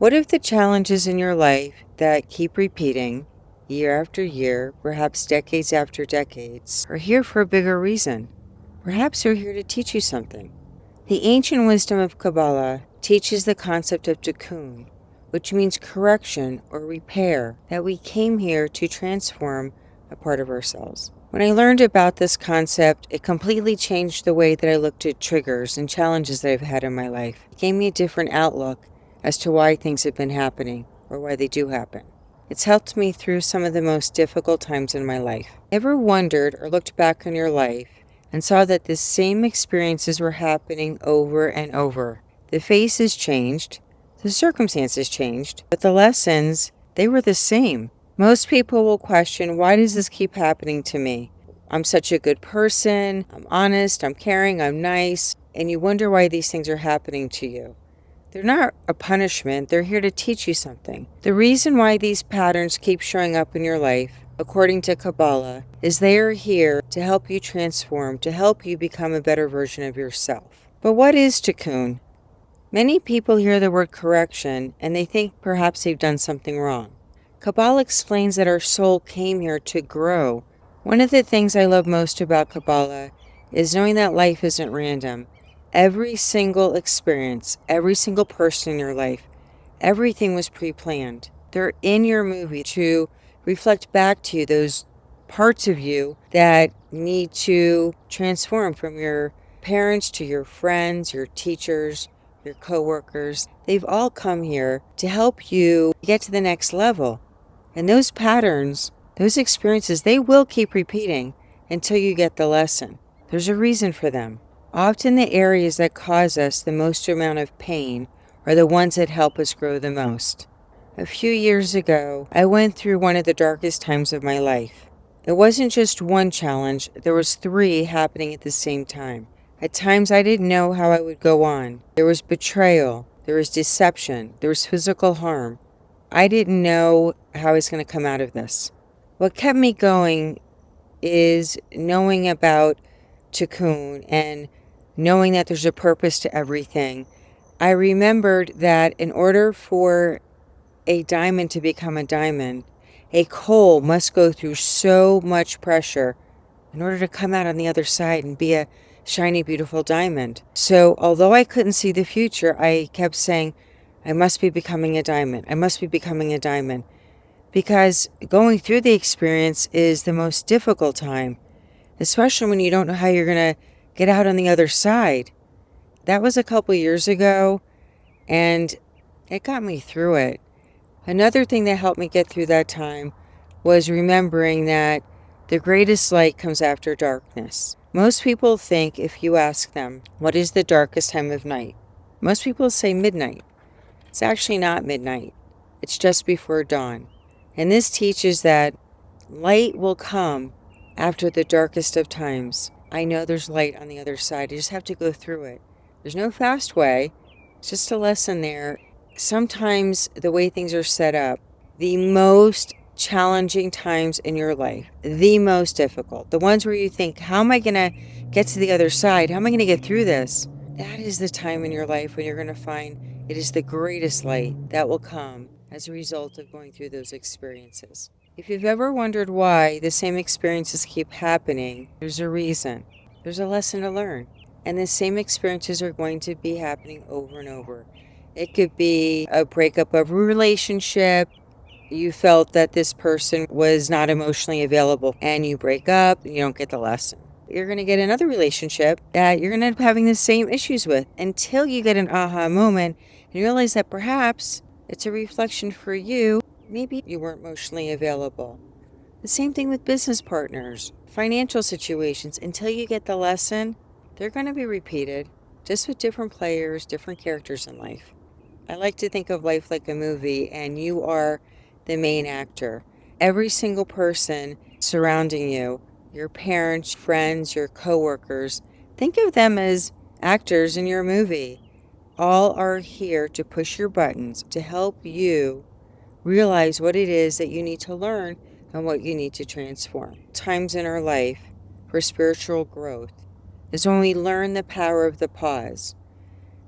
What if the challenges in your life that keep repeating year after year, perhaps decades after decades, are here for a bigger reason? Perhaps they're here to teach you something. The ancient wisdom of Kabbalah teaches the concept of Tikkun, which means correction or repair, that we came here to transform a part of ourselves. When I learned about this concept, it completely changed the way that I looked at triggers and challenges that I've had in my life. It gave me a different outlook as to why things have been happening or why they do happen. It's helped me through some of the most difficult times in my life. Ever wondered or looked back on your life and saw that the same experiences were happening over and over? The faces changed, the circumstances changed, but the lessons, they were the same. Most people will question, why does this keep happening to me? I'm such a good person, I'm honest, I'm caring, I'm nice, and you wonder why these things are happening to you. They're not a punishment, they're here to teach you something. The reason why these patterns keep showing up in your life, according to Kabbalah, is they are here to help you transform, to help you become a better version of yourself. But what is Tikkun? Many people hear the word correction and they think perhaps they've done something wrong. Kabbalah explains that our soul came here to grow. One of the things I love most about Kabbalah is knowing that life isn't random. Every single experience, every single person in your life, everything was pre-planned. They're in your movie to reflect back to you those parts of you that need to transform, from your parents to your friends, your teachers, your coworkers. They've all come here to help you get to the next level. And those patterns, those experiences, they will keep repeating until you get the lesson. There's a reason for them. Often the areas that cause us the most amount of pain are the ones that help us grow the most. A few years ago, I went through one of the darkest times of my life. It wasn't just one challenge, there was 3 happening at the same time. At times I didn't know how I would go on. There was betrayal, there was deception, there was physical harm. I didn't know how I was going to come out of this. What kept me going is knowing about Tikkun and knowing that there's a purpose to everything. I remembered that in order for a diamond to become a diamond, a coal must go through so much pressure in order to come out on the other side and be a shiny, beautiful diamond. So although I couldn't see the future, I kept saying, I must be becoming a diamond. I must be becoming a diamond. Because going through the experience is the most difficult time, especially when you don't know how you're going to get out on the other side. That was a couple years ago, and it got me through it. Another thing that helped me get through that time was remembering that the greatest light comes after darkness. Most people think, if you ask them, what is the darkest time of night? Most people say midnight. It's actually not midnight. It's just before dawn. And this teaches that light will come after the darkest of times. I know there's light on the other side. You just have to go through it. There's no fast way. It's just a lesson there. Sometimes the way things are set up, the most challenging times in your life, the most difficult, the ones where you think, how am I going to get to the other side? How am I going to get through this? That is the time in your life when you're going to find it is the greatest light that will come as a result of going through those experiences. If you've ever wondered why the same experiences keep happening, there's a reason. There's a lesson to learn. And the same experiences are going to be happening over and over. It could be a breakup of a relationship. You felt that this person was not emotionally available and you break up and you don't get the lesson. You're going to get another relationship that you're going to end up having the same issues with until you get an aha moment and you realize that perhaps it's a reflection for you. Maybe you weren't emotionally available. The same thing with business partners, financial situations. Until you get the lesson, they're going to be repeated, just with different players, different characters in life. I like to think of life like a movie, and you are the main actor. Every single person surrounding you, your parents, friends, your coworkers, think of them as actors in your movie. All are here to push your buttons, to help you realize what it is that you need to learn and what you need to transform. Times in our life for spiritual growth is when we learn the power of the pause.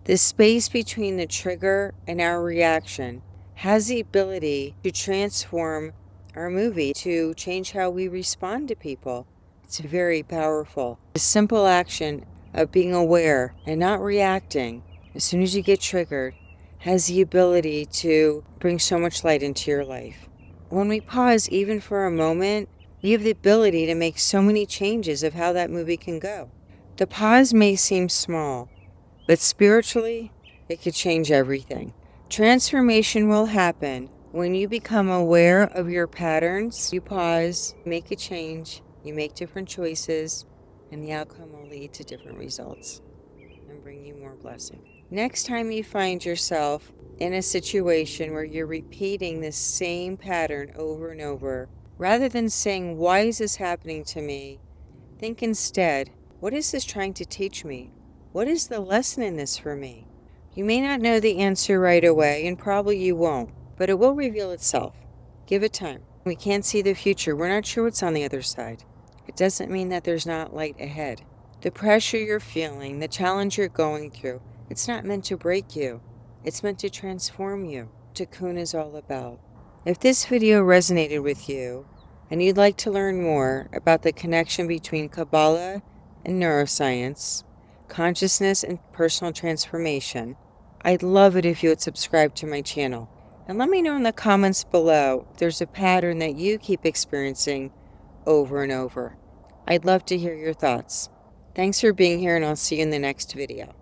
The space between the trigger and our reaction has the ability to transform our movie, to change how we respond to people. It's very powerful. The simple action of being aware and not reacting as soon as you get triggered has the ability to bring so much light into your life. When we pause even for a moment, we have the ability to make so many changes of how that movie can go. The pause may seem small, but spiritually, it could change everything. Transformation will happen when you become aware of your patterns. You pause, make a change, you make different choices, and the outcome will lead to different results and bring you more blessing. Next time you find yourself in a situation where you're repeating the same pattern over and over, rather than saying, "Why is this happening to me?" think instead, "What is this trying to teach me? What is the lesson in this for me?" You may not know the answer right away, and probably you won't, but it will reveal itself. Give it time. We can't see the future. We're not sure what's on the other side. It doesn't mean that there's not light ahead. The pressure you're feeling, the challenge you're going through, it's not meant to break you. It's meant to transform you. Tikkun is all about. If this video resonated with you, and you'd like to learn more about the connection between Kabbalah and neuroscience, consciousness and personal transformation, I'd love it if you would subscribe to my channel. And let me know in the comments below if there's a pattern that you keep experiencing over and over. I'd love to hear your thoughts. Thanks for being here, and I'll see you in the next video.